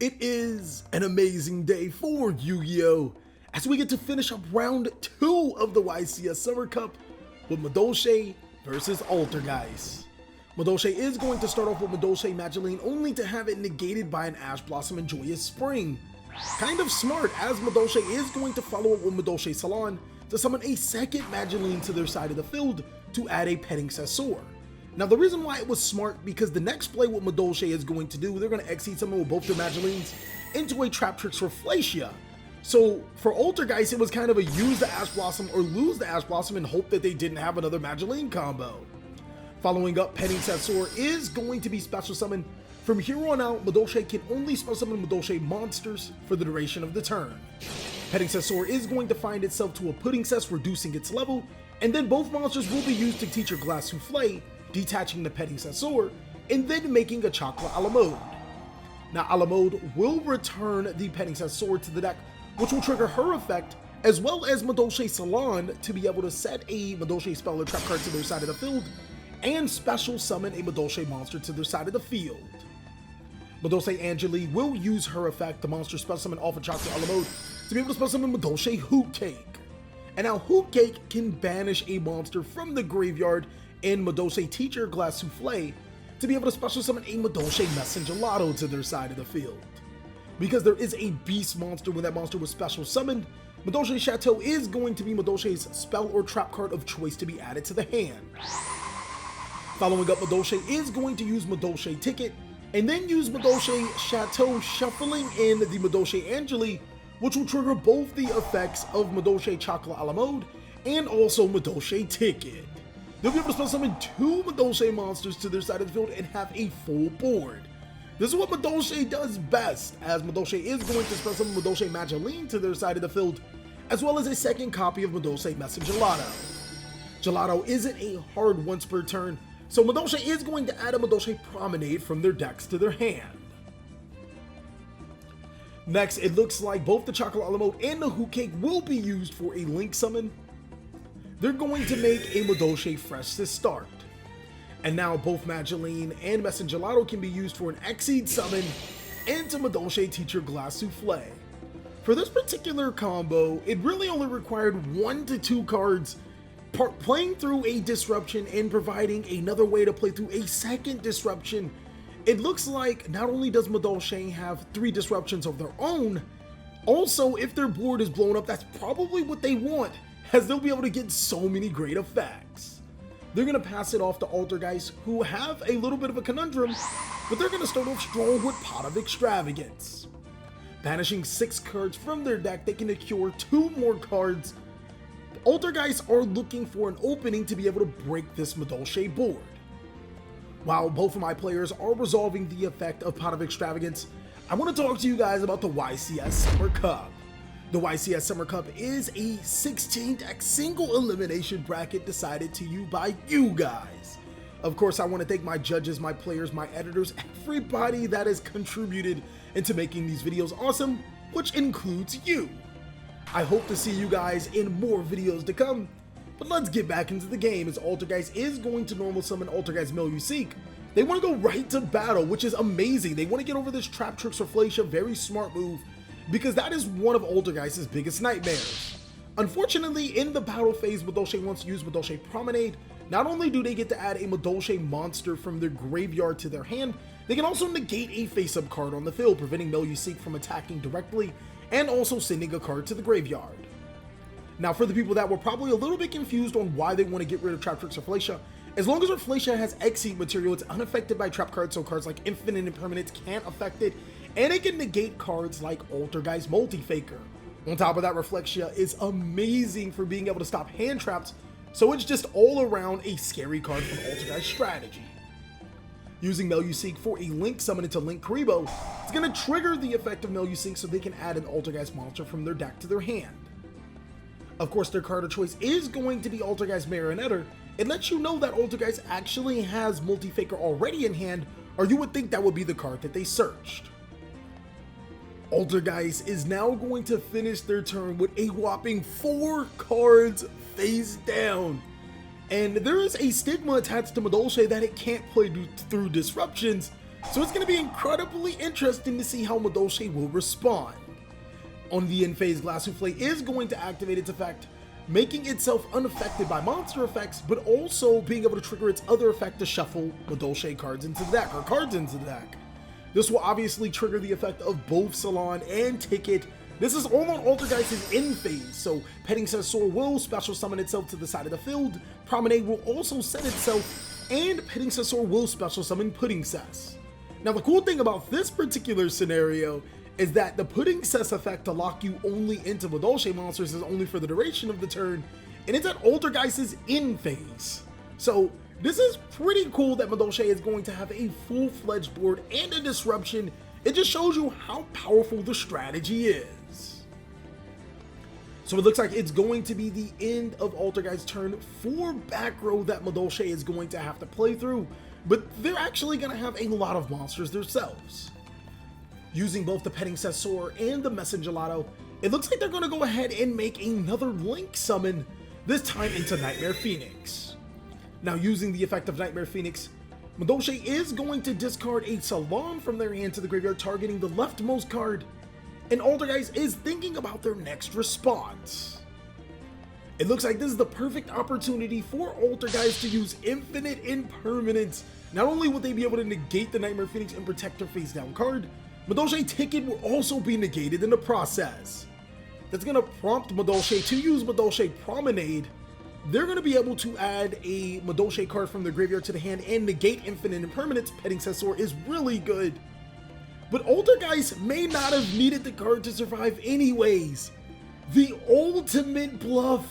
It is an amazing day for Yu-Gi-Oh! As we get to finish up round 2 of the YCS Summer Cup with Madolche versus Altergeist. Madolche is going to start off with Madolche Magdalene only to have it negated by an Ash Blossom and Joyous Spring. Kind of smart, as Madolche is going to follow up with Madolche Salon to summon a second Magdalene to their side of the field to add a Petting Sessor. Now the reason why it was smart, because the next play what Madolche is going to do, they're going to exceed summon with both their Magdalenes into a Trap Tricks for Flacia. So for Altergeist, it was kind of a use the Ash Blossom or lose the Ash Blossom and hope that they didn't have another Magdalene combo. Following up, Petting Sessor is going to be special summoned. From here on out, Madolche can only special summon Madolche monsters for the duration of the turn. Petting Sessor is going to find itself to a Pudding Cess, reducing its level, and then both monsters will be used to teach a Glass Souffle, detaching the Petting Sessor, and then making a Chocolate a la mode. Now a la mode will return the Petting Sessor to the deck, which will trigger her effect, as well as Madolche Salon to be able to set a Madolche spell or trap card to their side of the field, and special summon a Madolche monster to their side of the field. Madolche Angeli will use her effect, the monster special summon off of Chocolate a la mode, to be able to special summon Madolche Hoop Cake. And now Hoop Cake can banish a monster from the graveyard in Madolche Teacher Glass Souffle to be able to special summon a Madolche Messengelado to their side of the field. Because there is a beast monster when that monster was special summoned, Madolche Chateau is going to be Madolche's spell or trap card of choice to be added to the hand. Following up, Madolche is going to use Madolche Ticket, and then use Madolche Chateau, shuffling in the Madolche Angeli, which will trigger both the effects of Madolche Chocolate a la mode and also Madolche Ticket. They'll be able to special summon 2 Madolche monsters to their side of the field and have a full board. This is what Madolche does best, as Madolche is going to special summon Madolche Magdalene to their side of the field, as well as a second copy of Madolche Messengelado. Gelato isn't a hard once per turn, so Madolche is going to add a Madolche Promenade from their decks to their hand. Next, it looks like both the Chocolate a la mode and the Hoop Cake will be used for a Link summon. They're going to make a Madolche Fresh to start. And now both Magdalene and Messengelado can be used for an Exceed summon into Madolche Teacher Glass Souffle. For this particular combo, it really only required 1 to 2 cards, playing through a disruption and providing another way to play through a second disruption. It looks like not only does Madolche have 3 disruptions of their own, also if their board is blown up, that's probably what they want, as they'll be able to get so many great effects. They're going to pass it off to Altergeist, who have a little bit of a conundrum, but they're going to start off strong with Pot of Extravagance. Banishing 6 cards from their deck, they can secure 2 more cards. Altergeist are looking for an opening to be able to break this Madolche board. While both of my players are resolving the effect of Pot of Extravagance, I want to talk to you guys about the YCS Summer Cup. The YCS Summer Cup is a 16-deck single elimination bracket decided to you by you guys. Of course, I want to thank my judges, my players, my editors, everybody that has contributed into making these videos awesome, which includes you. I hope to see you guys in more videos to come, but let's get back into the game, as Altergeist is going to normal summon Altergeist Meluseek. They want to go right to battle, which is amazing. They want to get over this Trap Tricks for Flacia, very smart move, because that is one of Altergeist's biggest nightmares. Unfortunately, in the battle phase, Madolche wants to use Madolche Promenade. Not only do they get to add a Madolche monster from their graveyard to their hand, they can also negate a face-up card on the field, preventing Meluseek from attacking directly, and also sending a card to the graveyard. Now, for the people that were probably a little bit confused on why they want to get rid of Trap Tricks or Flacia, as long as our Flacia has Exceed material, it's unaffected by trap cards, so cards like Infinite Impermanence can't affect it, and it can negate cards like Altergeist Multi-Faker. On top of that, Reflexia is amazing for being able to stop hand traps, so it's just all around a scary card from Altergeist strategy. Using Meluseek for a Link summon into Link Karibo, it's going to trigger the effect of Meluseek so they can add an Altergeist monster from their deck to their hand. Of course, their card of choice is going to be Altergeist Marionetter. It lets you know that Altergeist actually has Multi-Faker already in hand, or you would think that would be the card that they searched. Altergeist is now going to finish their turn with a whopping 4 cards face down. And there is a stigma attached to Madolche that it can't play through disruptions, So it's going to be incredibly interesting to see how Madolche will respond. On the end phase, Glass Souffle is going to activate its effect, making itself unaffected by monster effects, but also being able to trigger its other effect to shuffle Madolche cards into the deck, or cards into the deck. This will obviously trigger the effect of both Salon and Ticket. This is all on Altergeist's end phase, so Petting Cestor will special summon itself to the side of the field, Promenade will also set itself, and Petting Cestor will special summon Pudding Cess. Now the cool thing about this particular scenario is that the Pudding Cess effect to lock you only into Madolche monsters is only for the duration of the turn, and it's at Altergeist's end phase. So this is pretty cool that Madolche is going to have a full-fledged board and a disruption. It just shows you how powerful the strategy is. So it looks like it's going to be the end of Altergeist's turn for back row that Madolche is going to have to play through, but they're actually going to have a lot of monsters themselves. Using both the Petting Cestor and the Messengelato, it looks like they're going to go ahead and make another Link summon, this time into Nightmare Phoenix. Now using the effect of Nightmare Phoenix, Madolche is going to discard a Salon from their hand to the graveyard, targeting the leftmost card, and Altergeist is thinking about their next response. It looks like this is the perfect opportunity for Altergeist to use Infinite Impermanence. Not only will they be able to negate the Nightmare Phoenix and protect their face down card, Madolche Ticket will also be negated in the process. That's going to prompt Madolche to use Madolche Promenade. They're going to be able to add a Madolche card from their graveyard to the hand and negate Infinite Impermanence. Petting Cestor is really good. But Altergeist may not have needed the card to survive anyways. The ultimate bluff,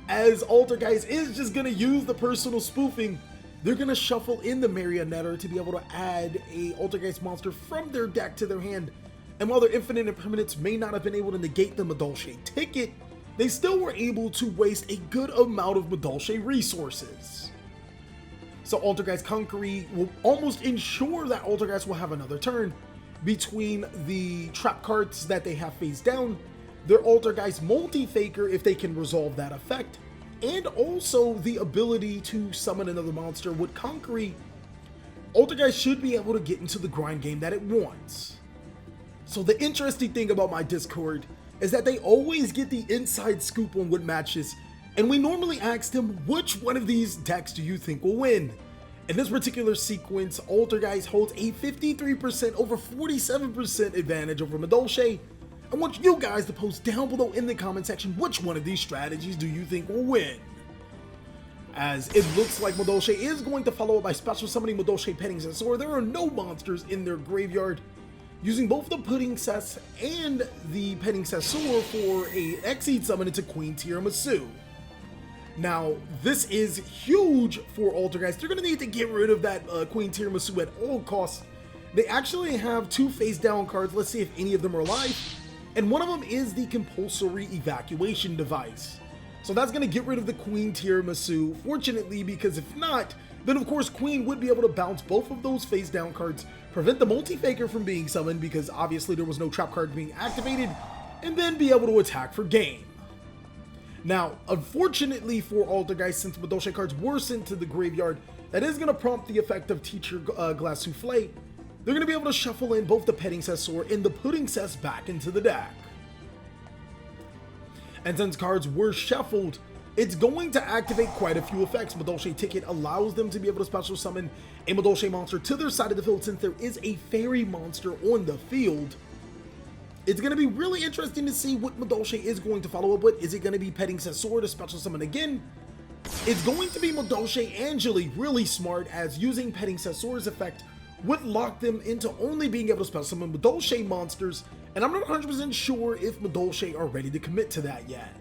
as Altergeist is just going to use the personal spoofing. They're going to shuffle in the Marionetter to be able to add a Altergeist monster from their deck to their hand. And while their Infinite Impermanence may not have been able to negate the Madolche Ticket, they still were able to waste a good amount of Madolche resources. So Altergeist Conqueree will almost ensure that Altergeist will have another turn between the trap cards that they have face down, their Altergeist Multi-Faker if they can resolve that effect, and also the ability to summon another monster with Conqueree. Altergeist should be able to get into the grind game that it wants. So the interesting thing about my Discord is that they always get the inside scoop on what matches, and we normally ask them, which one of these decks do you think will win? In this particular sequence, Altergeist holds a 53% over 47% advantage over Madolche. I want you guys to post down below in the comment section which one of these strategies do you think will win. As it looks like Madolche is going to follow up by special summoning Madolche Petting Cestor. There are no monsters in their graveyard. Using both the Pudding Cess and the Petting Cestor for a Exceed summon into Queen Tiramisu. Now, this is huge for Altergeist. They're going to need to get rid of that Queen Tiramisu at all costs. They actually have two face down cards. Let's see if any of them are alive. And one of them is the Compulsory Evacuation Device. So that's going to get rid of the Queen Tiramisu, fortunately, because if not, then of course Queen would be able to bounce both of those face down cards, prevent the Multi-Faker from being summoned because obviously there was no trap card being activated, and then be able to attack for game. Now, unfortunately for Altergeist, since Madolche cards were sent to the graveyard, that is going to prompt the effect of Teacher Glass Souffle. They're going to be able to shuffle in both the Petting Cestor and the Pudding Cess back into the deck. And since cards were shuffled, it's going to activate quite a few effects. Madolche Ticket allows them to be able to special summon a Madolche monster to their side of the field since there is a fairy monster on the field. It's going to be really interesting to see what Madolche is going to follow up with. Is it going to be Petting Cestor to special summon again? It's going to be Madolche Angeli, really smart, as using Petting Cestor's effect would lock them into only being able to special summon Madolche monsters, and I'm not 100% sure if Madolche are ready to commit to that yet.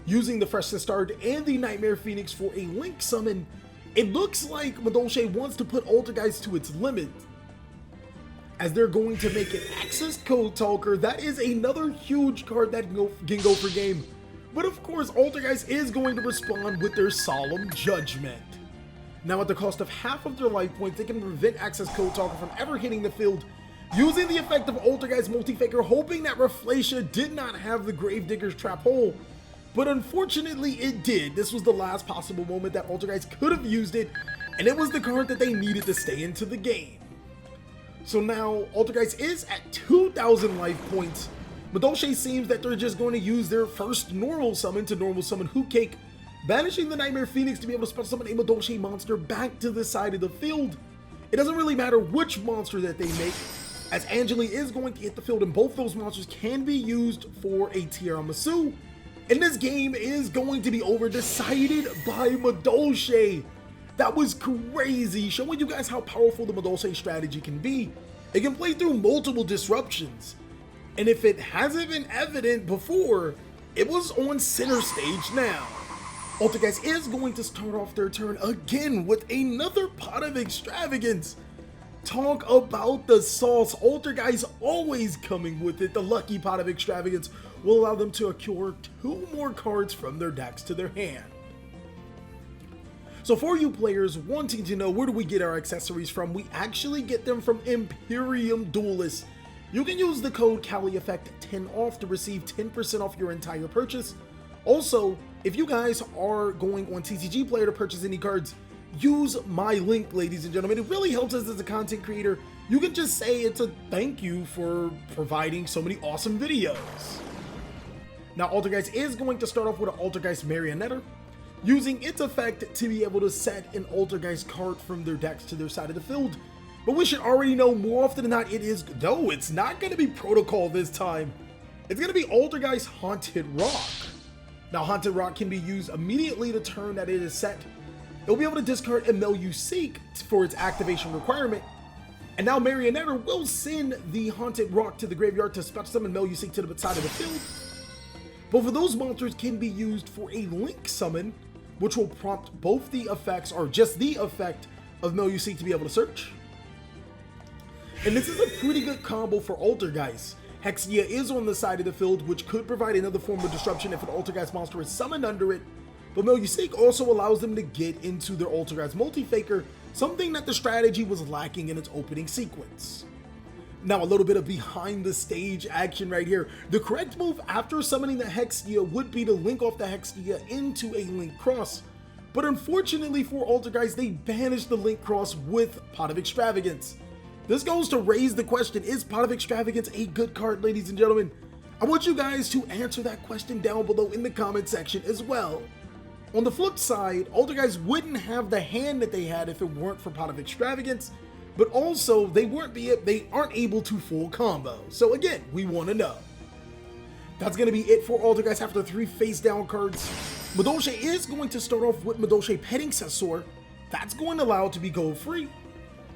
Using the Fresh Start and the Nightmare Phoenix for a Link summon, it looks like Madolche wants to put Altergeist to its limit, as they're going to make an Access Code Talker. That is another huge card that can go for game. But of course, Altergeist is going to respond with their Solemn Judgment. Now at the cost of half of their life points, they can prevent Access Code Talker from ever hitting the field, using the effect of Altergeist Multi-Faker, hoping that Rafflesia did not have the Gravedigger's Trap Hole. But unfortunately it did. This was the last possible moment that Altergeist could have used it, and it was the card that they needed to stay into the game. So now Altergeist is at 2,000 life points. Madolche seems that they're just going to use their first normal summon to normal summon Hootcake, banishing the Nightmare Phoenix to be able to special summon a Madolche monster back to the side of the field. It doesn't really matter which monster that they make, as Angeli is going to hit the field, and both those monsters can be used for a tiramisu. And this game is going to be over, decided by Madolche. That was crazy, showing you guys how powerful the Madolche strategy can be. It can play through multiple disruptions. And if it hasn't been evident before, it was on center stage now. Altergeist is going to start off their turn again with another pot of extravagance. Talk about the sauce. Altergeist always coming with it. The lucky pot of extravagance will allow them to acquire 2 more cards from their decks to their hand. So for you players wanting to know where do we get our accessories from, we actually get them from Imperium Duelists. You can use the code TheCaliEffect 10 off to receive 10% off your entire purchase. Also, if you guys are going on TCG Player to purchase any cards, use my link, ladies and gentlemen. It really helps us as a content creator. You can just say it's a thank you for providing so many awesome videos. Now, Altergeist is going to start off with an Altergeist Marionetta, using its effect to be able to set an Altergeist card from their decks to their side of the field. But we should already know more often than not, it's not going to be Protocol this time. It's going to be Altergeist Haunted Rock. Now, Haunted Rock can be used immediately the turn that it is set. It'll be able to discard a Seek for its activation requirement. And now Marionetta will send the Haunted Rock to the graveyard to special summon Seek to the side of the field. Both of those monsters can be used for a Link summon, which will prompt both the effects, or just the effect, of Seek to be able to search. And this is a pretty good combo for Altergeist. Hexia is on the side of the field, which could provide another form of disruption if an Altergeist monster is summoned under it, but Seek also allows them to get into their Altergeist Multi-Faker, something that the strategy was lacking in its opening sequence. Now, a little bit of behind the stage action right here. The correct move after summoning the Hexia would be to link off the Hexia into a Link Cross, but unfortunately for Altergeist, they banished the Link Cross with Pot of Extravagance. This goes to raise the question, is Pot of Extravagance a good card, ladies and gentlemen? I want you guys to answer that question down below in the comment section as well. On the flip side, Altergeist wouldn't have the hand that they had if it weren't for Pot of Extravagance, but also they aren't able to full combo. So again, we want to know. That's going to be it for Altergeist after 3 face down cards. Madolche is going to start off with Madolche Petting Sensor. That's going to allow it to be gold free,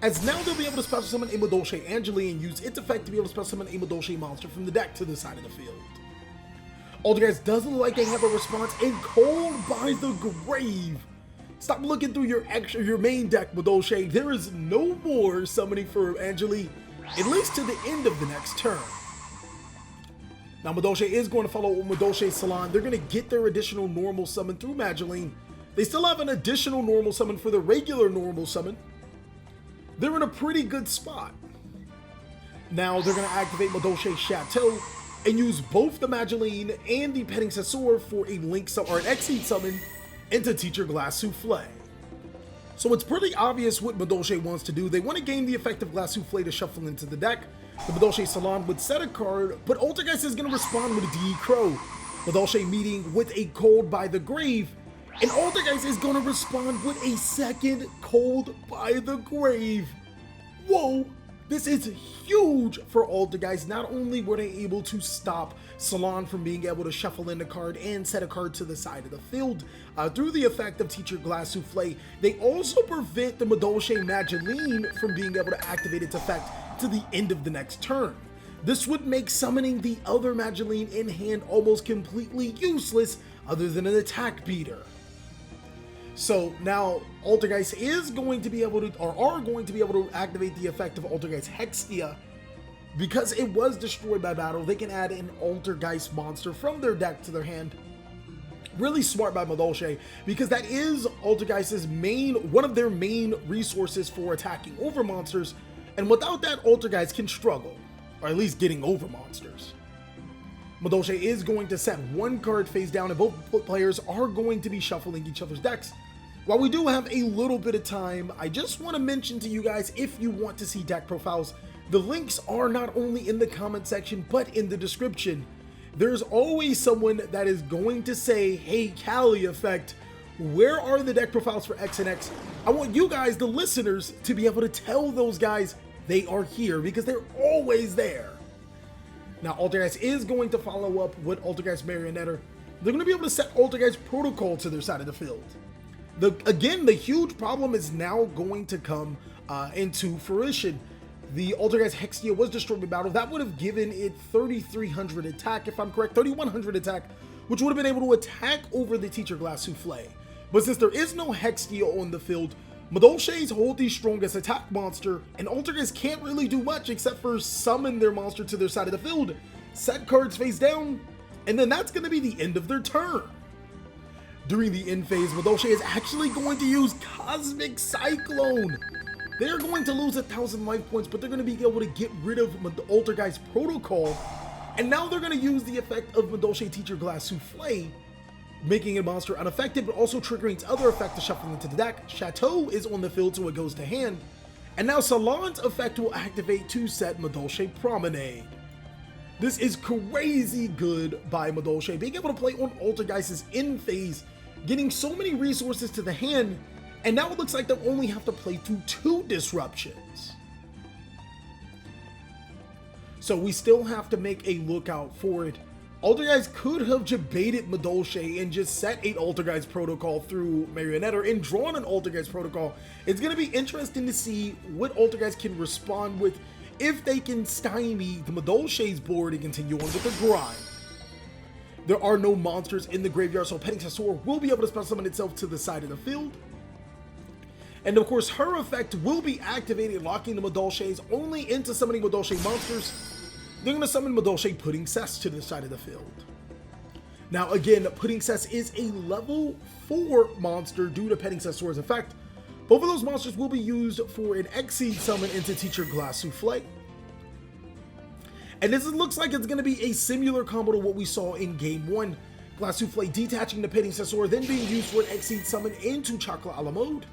as now they'll be able to special summon a Madolche Angeli and use its effect to be able to special summon a Madolche monster from the deck to the side of the field. Altergeist doesn't look like they have a response, and Cold by the Grave. Stop looking through your main deck, Madolche. There is no more summoning for Angeli, at least to the end of the next turn. Now, Madolche is going to follow with Madolche Salon. They're going to get their additional normal summon through Mageline. They still have an additional normal summon for the regular normal summon. They're in a pretty good spot. Now they're going to activate Madolche Chateau and use both the Mageline and the Petting Sensor for a Link or an Exceed summon into Teacher Glass Souffle. So it's pretty obvious what Madolche wants to do. They want to gain the effect of Glass Souffle to shuffle into the deck. The Madolche Salon would set a card, but Altergeist is going to respond with a D Crow. Madolche meeting with a Cold by the Grave, and Altergeist is going to respond with a second Cold by the Grave. Whoa, this is huge for Altergeist. Not only were they able to stop Salon from being able to shuffle in the card and set a card to the side of the field through the effect of Teacher Glass Souffle, they also prevent the Madolche Mageline from being able to activate its effect to the end of the next turn. This would make summoning the other Mageline in hand almost completely useless other than an attack beater. So now Altergeist is going to be able to, or are going to be able to activate the effect of Altergeist Hexia. Because it was destroyed by battle, they can add an Altergeist monster from their deck to their hand. Really smart by Madolche, because that is Altergeist's one of their main resources for attacking over monsters, and without that, Altergeist can struggle, or at least getting over monsters. Madolche is going to set one card face down, and both players are going to be shuffling each other's decks. While we do have a little bit of time, I just want to mention to you guys, if you want to see deck profiles, the links are not only in the comment section, but in the description. There's always someone that is going to say, hey, TheCaliEffect, where are the deck profiles for X and X? I want you guys, the listeners, to be able to tell those guys they are here, because they're always there. Now, Altergeist is going to follow up with Altergeist Marionette. They're going to be able to set Altergeist Protocol to their side of the field. Again, the huge problem is now going to come into fruition. The Altergeist Hextia was destroyed in battle. That would have given it 3,300 attack, if I'm correct, 3,100 attack, which would have been able to attack over the Teacher Glass Souffle. But since there is no Hextia on the field, Madolche's hold the strongest attack monster, and Altergeist can't really do much except for summon their monster to their side of the field, set cards face down, and then that's going to be the end of their turn. During the end phase, Madolche is actually going to use Cosmic Cyclone. They're going to lose 1,000 life points, but they're going to be able to get rid of Altergeist Protocol, and now they're going to use the effect of Madolche Teacher Glass Souffle, making a monster unaffected, but also triggering its other effect to shuffle into the deck. Chateau is on the field, so it goes to hand. And now Salon's effect will activate to set Madolche Promenade. This is crazy good by Madolche, being able to play on Altergeist's in phase, getting so many resources to the hand, and now it looks like they'll only have to play through 2 disruptions. So we still have to make a lookout for it. Altergeist could have debated Madolche and just set a Altergeist Protocol through Marionette and drawn an Altergeist Protocol. It's going to be interesting to see what Altergeist can respond with if they can stymie the Madolche's board and continue on with the grind. There are no monsters in the graveyard, so Petting Sasor will be able to special summon itself to the side of the field. And of course, her effect will be activated, locking the Madolche's only into summoning Madolche monsters. They're going to summon Madolche Pudding Cess to the side of the field. Now again, Pudding Cess is a level 4 monster due to Petting Sasor's effect. Both of those monsters will be used for an Exceed summon into Teacher Glass Souffle. And this looks like it's going to be a similar combo to what we saw in Game 1. Glass Souffle detaching the Petting Sasor, then being used for an Exceed summon into Chocolate a la Mode.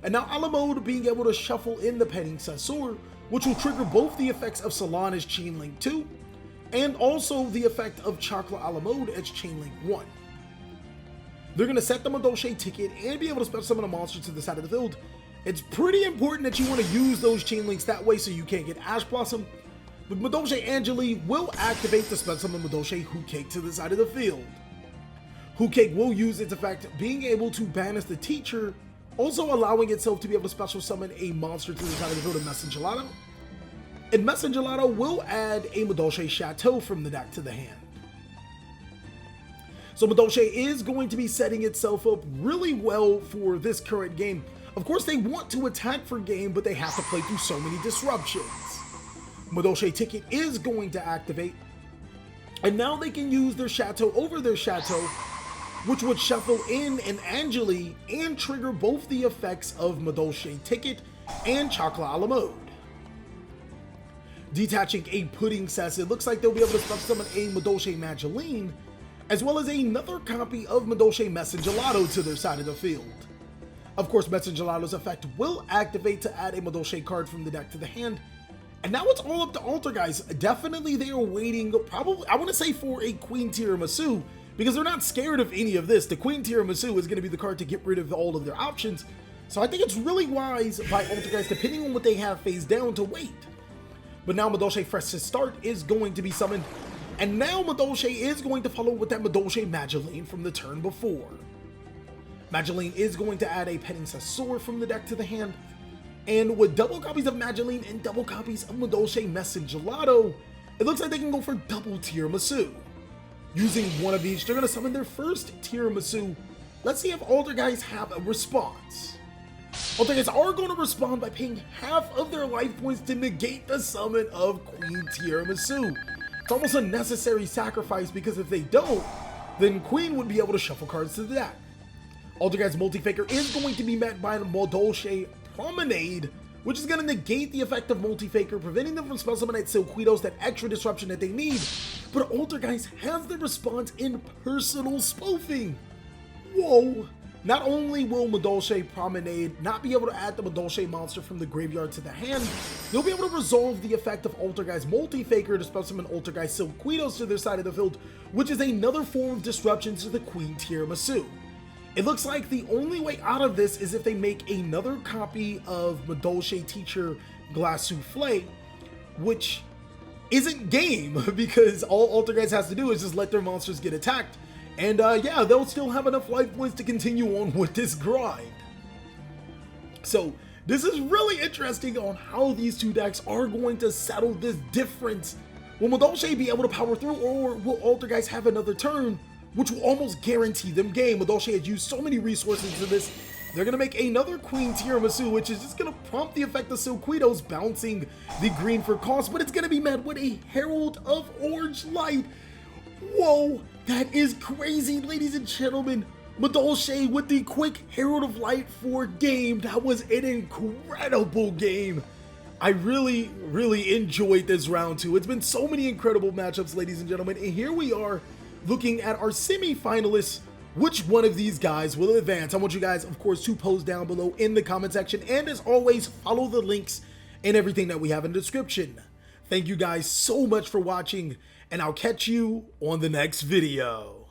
And now a la Mode being able to shuffle in the Petting Sasor, which will trigger both the effects of Salon as Chain Link 2, and also the effect of Chocolate a la Mode as Chain Link 1. They're going to set the Madolche ticket and be able to special summon a monster to the side of the field. It's pretty important that you want to use those Chain Links that way so you can't get Ash Blossom, but Madolche Angeli will activate the special summon Madolche Hoot Cake to the side of the field. Hoot Cake will use its effect, being able to banish the teacher, also allowing itself to be able to special summon a monster to the side of the field of Messengelato. And Messengelato will add a Madolche Chateau from the deck to the hand. So Madolche is going to be setting itself up really well for this current game. Of course, they want to attack for game, but they have to play through so many disruptions. Madolche Ticket is going to activate, and now they can use their Chateau over their Chateau, which would shuffle in an Angeli and trigger both the effects of Madolche Ticket and Chocolate a la Mode. Detaching a Pudding Cess, it looks like they'll be able to special summon a Madolche Mageline, as well as another copy of Madolche Messengelato to their side of the field. Of course, Messengelato's effect will activate to add a Madolche card from the deck to the hand, and now it's all up to Altergeist. Definitely they are waiting, probably, I want to say, for a Queen Tiramisu, because they're not scared of any of this. The Queen Tiramisu is going to be the card to get rid of all of their options. So I think it's really wise by Altergeist, depending on what they have phase down, to wait. But now Madolche Fresh to Start is going to be summoned. And now Madolche is going to follow with that Madolche Mageline from the turn before. Mageline is going to add a Petting Sasor from the deck to the hand. And with double copies of Mageline and double copies of Madolche Messengelato, it looks like they can go for double Tiramisu. Using one of each, they're going to summon their first Tiramisu. Let's see if Altergeist have a response. Altergeist are going to respond by paying half of their life points to negate the summon of Queen Tiramisu. It's almost a necessary sacrifice, because if they don't, then Queen would be able to shuffle cards to the deck. Altergeist's Multi-Faker is going to be met by the Madolche Promenade, which is going to negate the effect of Multi-Faker, preventing them from special summoning Silquitos, that extra disruption that they need. But Altergeist has the response in Personal Spoofing. Whoa! Not only will Madolche Promenade not be able to add the Madolche monster from the graveyard to the hand, they'll be able to resolve the effect of Altergeist Multi-Faker to spell summon Altergeist Silquitos to their side of the field, which is another form of disruption to the Queen Tiramisu. It looks like the only way out of this is if they make another copy of Madolche Teacher Glass Souffle, which isn't game, because all Altergeist has to do is just let their monsters get attacked. And yeah, they'll still have enough life points to continue on with this grind. So this is really interesting on how these two decks are going to settle this difference. Will Madolche be able to power through, or will Altergeist have another turn, which will almost guarantee them game? Madolche has used so many resources to this. They're going to make another Queen Tiramisu, which is just going to prompt the effect of Silquitos bouncing the green for cost, but it's going to be met with a Herald of Orange Light. Whoa, that is crazy, ladies and gentlemen. Madolche with the quick Herald of Light for game. That was an incredible game. I really enjoyed this round two. It's been so many incredible matchups, ladies and gentlemen, and here we are looking at our semi-finalists. Which one of these guys will advance? I want you guys, of course, to post down below in the comment section, and as always, follow the links and everything that we have in the description. Thank you guys so much for watching, and I'll catch you on the next video.